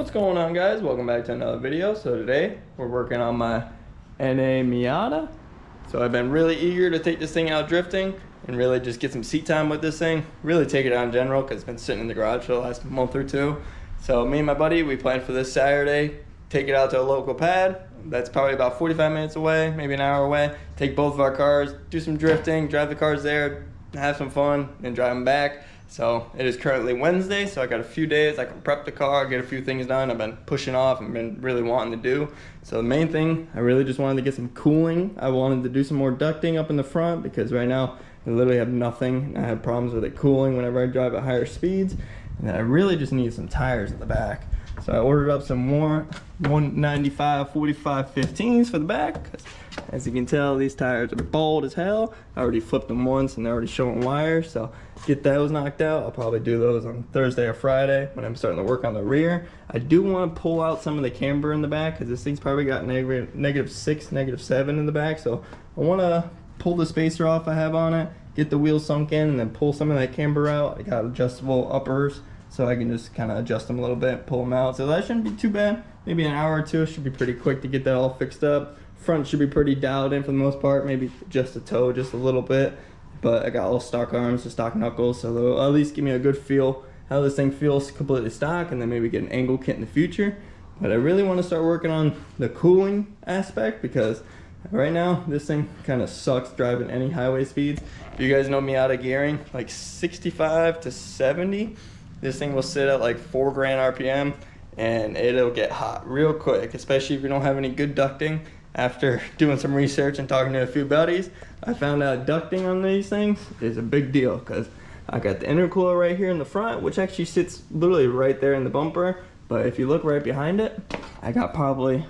What's going on, guys? Welcome back to another video. So today we're working on my 1.6 Miata. So I've been really eager to take this thing out drifting and really just get some seat time with this thing, really take it out in general because it's been sitting in the garage for the last month or two. So me and my buddy, we planned for this Saturday, take it out to a local pad that's probably about 45 minutes away, maybe an hour away, take both of our cars, do some drifting, drive the cars there, have some fun, and drive them back. So it is currently Wednesday, so I got a few days. I can prep the car, get a few things done I've been pushing off and been really wanting to do. So the main thing, I really just wanted to get some cooling. I wanted to do some more ducting up in the front because right now I literally have nothing. I have problems with it cooling whenever I drive at higher speeds. And then I really just need some tires in the back. So I ordered up some more 195 45 15s for the back. As you can tell, these tires are bald as hell. I already flipped them once and they're already showing wires. So get those knocked out. I'll probably do those on Thursday or Friday when I'm starting to work on the rear. I do want to pull out some of the camber in the back because this thing's probably got -6, -7 in the back. So I want to pull the spacer off I have on it, get the wheels sunk in, and then pull some of that camber out. I got adjustable uppers, so I can just kind of adjust them a little bit, pull them out. So that shouldn't be too bad. Maybe an hour or two should be pretty quick to get that all fixed up. Front should be pretty dialed in for the most part, maybe just a toe, just a little bit. But I got all stock arms and stock knuckles, so they'll at least give me a good feel how this thing feels completely stock, and then maybe get an angle kit in the future. But I really want to start working on the cooling aspect because right now this thing kind of sucks driving any highway speeds. If you guys know Miata gearing, like 65 to 70, this thing will sit at like 4 grand RPM and it'll get hot real quick, especially if you don't have any good ducting. After doing some research and talking to a few buddies, I found out ducting on these things is a big deal because I got the intercooler right here in the front, which actually sits literally right there in the bumper. But if you look right behind it, I got probably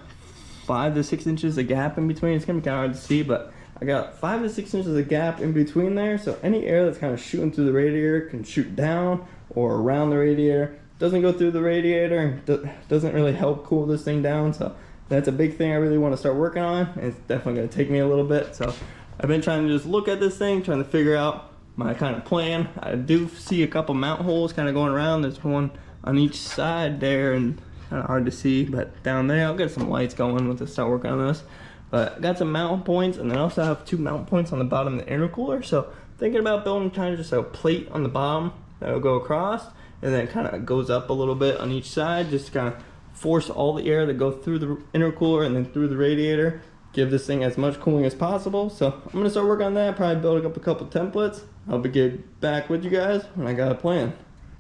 5 to 6 inches of gap in between. It's gonna be kind of hard to see, but I got 5 to 6 inches of gap in between there. So any air that's kind of shooting through the radiator can shoot down or around the radiator. Doesn't go through the radiator, doesn't really help cool this thing down. So that's a big thing I really want to start working on. It's definitely going to take me a little bit. So I've been trying to just look at this thing, trying to figure out my kind of plan. I do see a couple mount holes kind of going around. There's one on each side there and kind of hard to see, but down there I'll get some lights going once I start working on this. But I got some mount points, and then I also have 2 mount points on the bottom of the intercooler. So thinking about building kind of just a plate on the bottom that'll go across, and then it kind of goes up a little bit on each side, just to kind of force all the air to go through the intercooler and then through the radiator, give this thing as much cooling as possible. So I'm gonna start working on that, probably building up a couple templates. I'll be get back with you guys when I got a plan.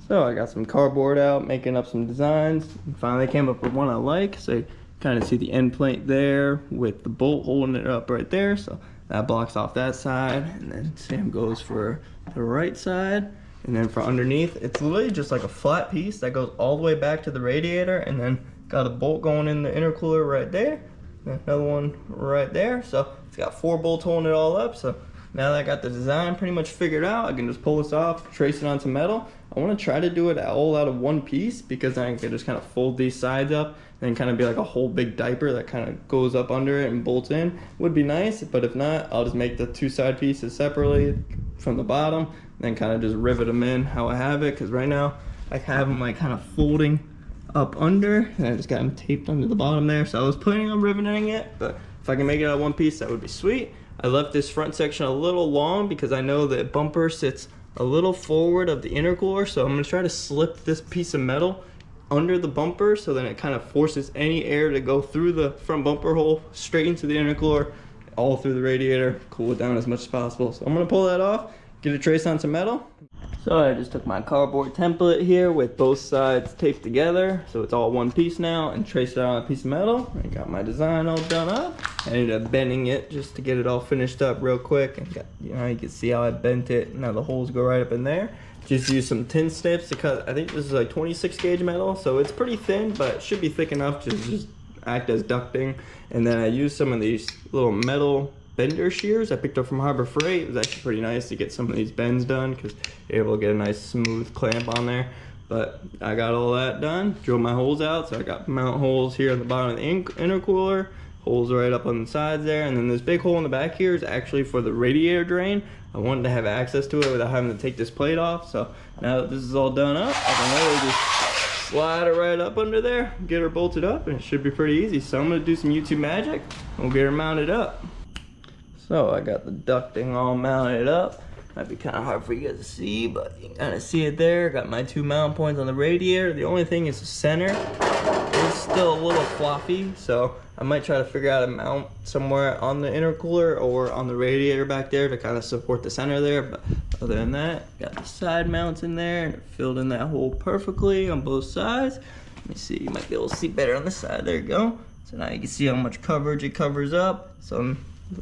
So I got some cardboard out, making up some designs, and finally came up with one I like. So you kind of see the end plate there with the bolt holding it up right there. So that blocks off that side, and then same goes for the right side. And then for underneath, it's literally just like a flat piece that goes all the way back to the radiator, and then got a bolt going in the intercooler right there, and another one right there. So it's got 4 bolts holding it all up. So now that I got the design pretty much figured out, I can just pull this off, trace it onto metal. I want to try to do it all out of one piece because then I can just kind of fold these sides up and then kind of be like a whole big diaper that kind of goes up under it and bolts in. Would be nice, but if not, I'll just make the 2 side pieces separately from the bottom, then kind of just rivet them in how I have it, because right now I have them like kind of folding up under, and I just got them taped under the bottom there. So I was planning on riveting it, but if I can make it out of one piece, that would be sweet. I left this front section a little long because I know the bumper sits a little forward of the intercooler, so I'm going to try to slip this piece of metal under the bumper so then it kind of forces any air to go through the front bumper hole straight into the intercooler, all through the radiator, cool it down as much as possible. So I'm going to pull that off, get a trace on some metal. So I just took my cardboard template here with both sides taped together, so it's all one piece now, and traced it on a piece of metal. I got my design all done up. I ended up bending it just to get it all finished up real quick, and got, you know, you can see how I bent it. Now the holes go right up in there. Just use some tin snips to cut. I think this is like 26 gauge metal, so it's pretty thin, but it should be thick enough to just act as ducting. And then I used some of these little metal bender shears I picked up from Harbor Freight. It was actually pretty nice to get some of these bends done because you're able to get a nice smooth clamp on there. But I got all that done, drilled my holes out. So I got mount holes here at the bottom of the intercooler, holes right up on the sides there, and then this big hole in the back here is actually for the radiator drain. I wanted to have access to it without having to take this plate off. So now that this is all done up, I can really just slide it right up under there, get her bolted up, and it should be pretty easy. So I'm gonna do some YouTube magic, and we'll get her mounted up. So I got the ducting all mounted up. Might be kind of hard for you guys to see, but you can kind of see it there. Got my 2 mount points on the radiator. The only thing is the center is still a little floppy, so I might try to figure out a mount somewhere on the intercooler or on the radiator back there to kind of support the center there. But other than that, got the side mounts in there, and it filled in that hole perfectly on both sides. Let me see, you might be able to see better on this side. There you go. So now you can see how much coverage it covers up. So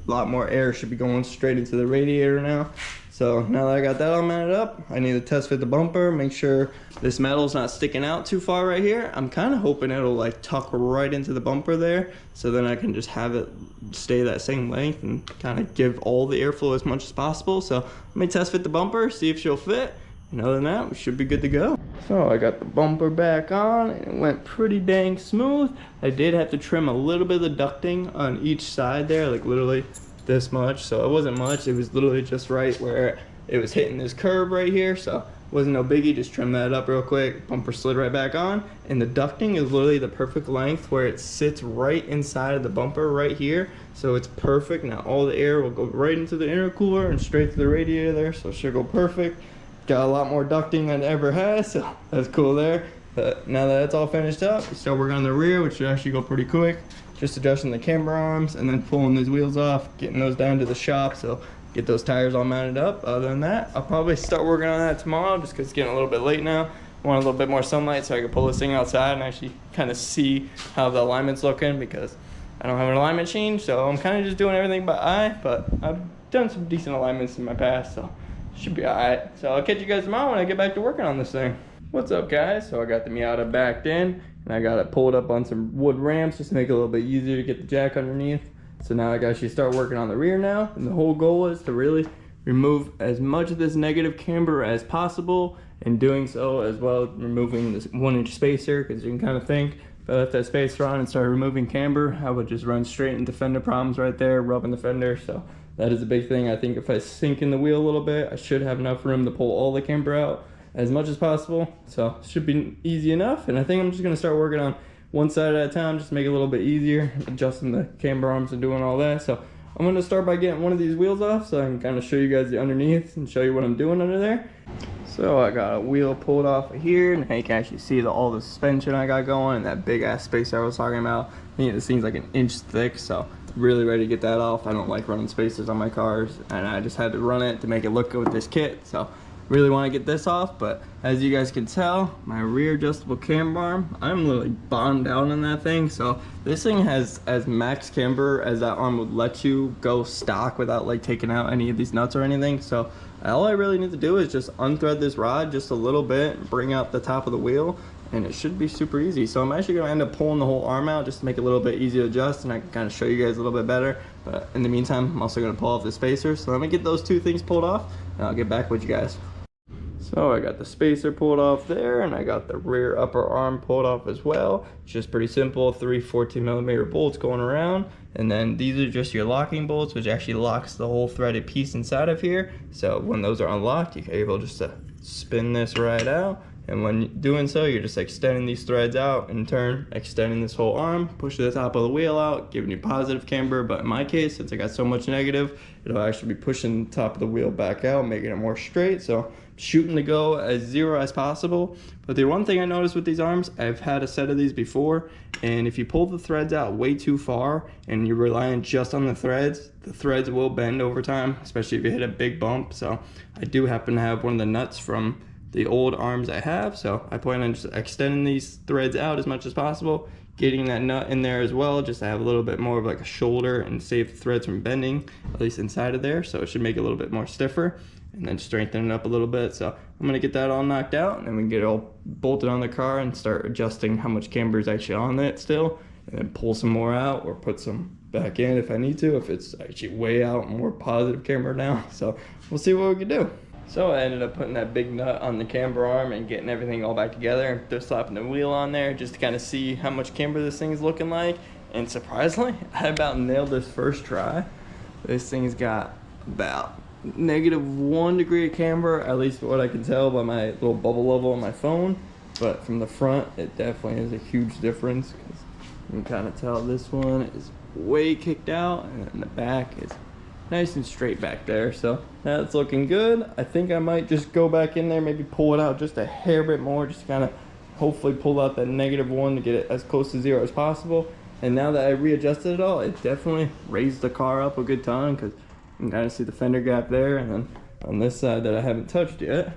a lot more air should be going straight into the radiator now. So now that I got that all mounted up, I need to test fit the bumper, make sure this metal's not sticking out too far right here. I'm kind of hoping it'll like tuck right into the bumper there, so then I can just have it stay that same length and kind of give all the airflow as much as possible. So let me test fit the bumper, see if she'll fit. And other than that, we should be good to go. So I got the bumper back on, and it went pretty dang smooth. I did have to trim a little bit of the ducting on each side there, like literally this much. So it wasn't much, it was literally just right where it was hitting this curve right here. So it wasn't no biggie, just trim that up real quick. Bumper slid right back on, and the ducting is literally the perfect length where it sits right inside of the bumper right here. So it's perfect. Now all the air will go right into the intercooler and straight to the radiator there, so it should go perfect. Got a lot more ducting than it ever has, so that's cool there. But now that it's all finished up, we start working on the rear, which should actually go pretty quick. Just adjusting the camber arms and then pulling these wheels off, getting those down to the shop, so get those tires all mounted up. Other than that, I'll probably start working on that tomorrow, just because it's getting a little bit late now. I want a little bit more sunlight so I can pull this thing outside and actually kind of see how the alignment's looking, because I don't have an alignment change, so I'm kind of just doing everything by eye. But I've done some decent alignments in my past, so should be alright. So I'll catch you guys tomorrow when I get back to working on this thing. What's up, guys? So I got the Miata backed in, and I got it pulled up on some wood ramps just to make it a little bit easier to get the jack underneath. So now I actually start working on the rear now, and the whole goal is to really remove as much of this negative camber as possible, and doing so as well removing this 1-inch spacer, because you can kind of think if I left that spacer on and started removing camber, I would just run straight into fender problems right there, rubbing the fender. So that is a big thing. I think if I sink in the wheel a little bit, I should have enough room to pull all the camber out as much as possible. So it should be easy enough. And I think I'm just gonna start working on one side at a time, just to make it a little bit easier, adjusting the camber arms and doing all that. So I'm gonna start by getting one of these wheels off so I can kind of show you guys the underneath and show you what I'm doing under there. So I got a wheel pulled off of here, and you can actually see all the suspension I got going, and that big ass spacer I was talking about. I think this thing's like 1 inch thick, so really ready to get that off. I don't like running spacers on my cars, and I just had to run it to make it look good with this kit. So really want to get this off. But as you guys can tell, my rear adjustable camber arm, I'm literally bombed out on that thing. So this thing has as max camber as that arm would let you go stock without like taking out any of these nuts or anything. So all I really need to do is just unthread this rod just a little bit, bring out the top of the wheel, and it should be super easy. So I'm actually gonna end up pulling the whole arm out just to make it a little bit easier to adjust, and I can kind of show you guys a little bit better. But in the meantime, I'm also gonna pull off the spacer. So let me get those two things pulled off, and I'll get back with you guys. So I got the spacer pulled off there, and I got the rear upper arm pulled off as well. It's just pretty simple, 3 14mm bolts going around. And then these are just your locking bolts, which actually locks the whole threaded piece inside of here. So when those are unlocked, you're able just to spin this right out. And when doing so, you're just extending these threads out, in turn extending this whole arm, pushing the top of the wheel out, giving you positive camber. But in my case, since I got so much negative, it'll actually be pushing the top of the wheel back out, making it more straight. So shooting to go as zero as possible. But the one thing I noticed with these arms, I've had a set of these before, and if you pull the threads out way too far and you're relying just on the threads will bend over time, especially if you hit a big bump. So I do happen to have one of the nuts from the old arms I have, so I plan on just extending these threads out as much as possible, getting that nut in there as well, just to have a little bit more of like a shoulder and save the threads from bending, at least inside of there. So it should make it a little bit more stiffer, and then strengthen it up a little bit. So I'm gonna get that all knocked out, and then we can get it all bolted on the car and start adjusting how much camber is actually on it still, and then pull some more out or put some back in if I need to, if it's actually way out more positive camber now. So we'll see what we can do. So I ended up putting that big nut on the camber arm and getting everything all back together, and just slapping the wheel on there just to kind of see how much camber this thing's looking like. And surprisingly, I about nailed this first try. This thing's got about -1 degree of camber, at least what I can tell by my little bubble level on my phone. but from the front, it definitely is a huge difference, because you can kind of tell this one is way kicked out, and then the back is nice and straight back there. So that's looking good. I think I might just go back in there, maybe pull it out just a hair bit more, just kind of hopefully pull out that -1 to get it as close to 0 as possible. And now that I readjusted it all, it definitely raised the car up a good ton, because you can kind of see the fender gap there, and then on this side that I haven't touched yet,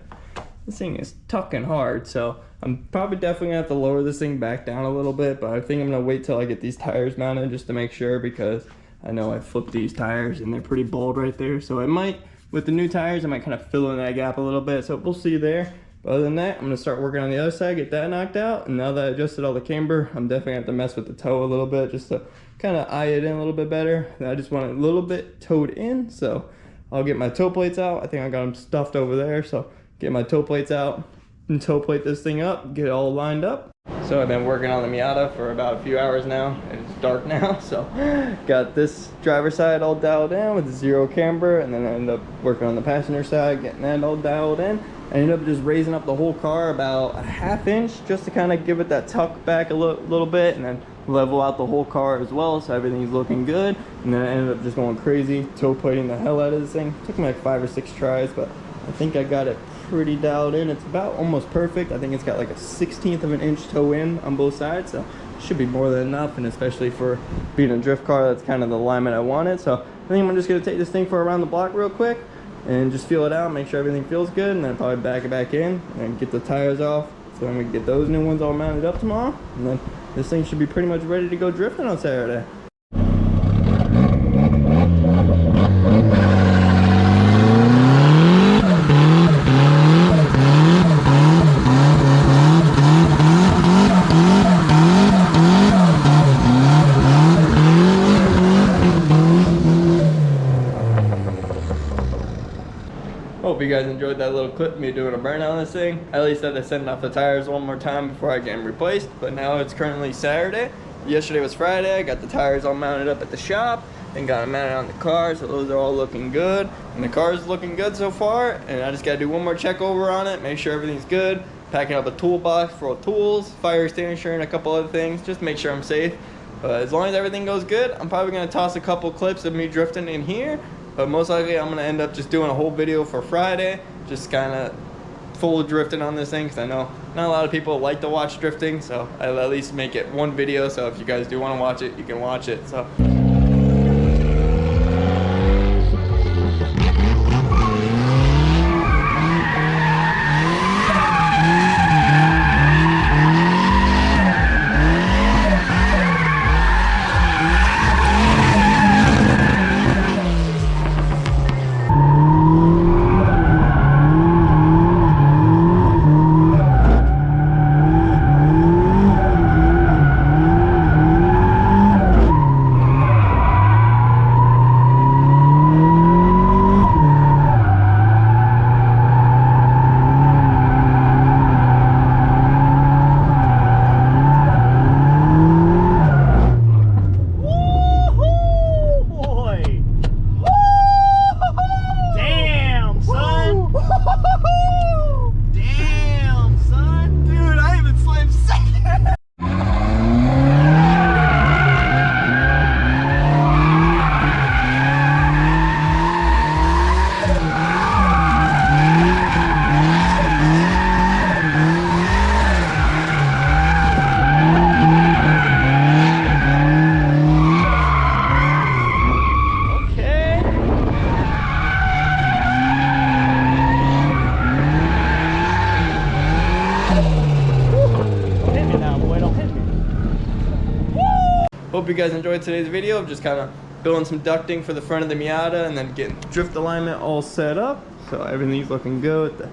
this thing is tucking hard. So I'm probably definitely gonna have to lower this thing back down a little bit, but I think I'm gonna wait till I get these tires mounted just to make sure, because I know I flipped these tires and they're pretty bald right there. So I might, with the new tires, I might kind of fill in that gap a little bit. So we'll see there. But other than that, I'm gonna start working on the other side, get that knocked out. And now that I adjusted all the camber, I'm definitely gonna have to mess with the toe a little bit, just to kind of eye it in a little bit better. I just want it a little bit towed in, so I'll get my toe plates out. I think I got them stuffed over there, so get my toe plates out and toe plate this thing up, get it all lined up. So I've been working on the Miata for about a few hours now, and it's dark now, so got this driver's side all dialed in with 0 camber, and then I ended up working on the passenger side, getting that all dialed in. I ended up just raising up the whole car about a ½ inch, just to kind of give it that tuck back a little bit, and then level out the whole car as well, so everything's looking good. And then I ended up just going crazy, toe plating the hell out of this thing. It took me like 5 or 6 tries, but I think I got it pretty dialed in. It's about almost perfect. I think it's got like a 1/16 of an inch toe in on both sides, so it should be more than enough. And especially for being a drift car, that's kind of the alignment I wanted. So I think I'm just gonna take this thing for around the block real quick and just feel it out, make sure everything feels good, and then probably back it back in and get the tires off, so then we can get those new ones all mounted up tomorrow, and then this thing should be pretty much ready to go drifting on Saturday. Hope you guys enjoyed that little clip of me doing a burnout on this thing. At least I had to send off the tires one more time before I get them replaced. But now it's currently Saturday. Yesterday was Friday. I got the tires all mounted up at the shop and got them mounted on the car, so those are all looking good. And the car's looking good so far. And I just gotta do one more check over on it, make sure everything's good. Packing up a toolbox for all tools, fire extinguisher, and a couple other things, just to make sure I'm safe. But as long as everything goes good, I'm probably gonna toss a couple clips of me drifting in here. But most likely I'm gonna end up just doing a whole video for Friday, just kind of full drifting on this thing, because I know not a lot of people like to watch drifting, so I'll at least make it one video, so if you guys do want to watch it, you can watch it. So hope you guys enjoyed today's video of just kind of building some ducting for the front of the Miata, and then getting drift alignment all set up. So everything's looking good. The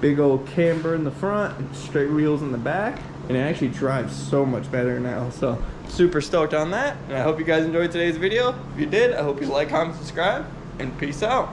big old camber in the front and straight wheels in the back, and it actually drives so much better now. So super stoked on that, and I hope you guys enjoyed today's video. If you did, I hope you like, comment, subscribe, and peace out.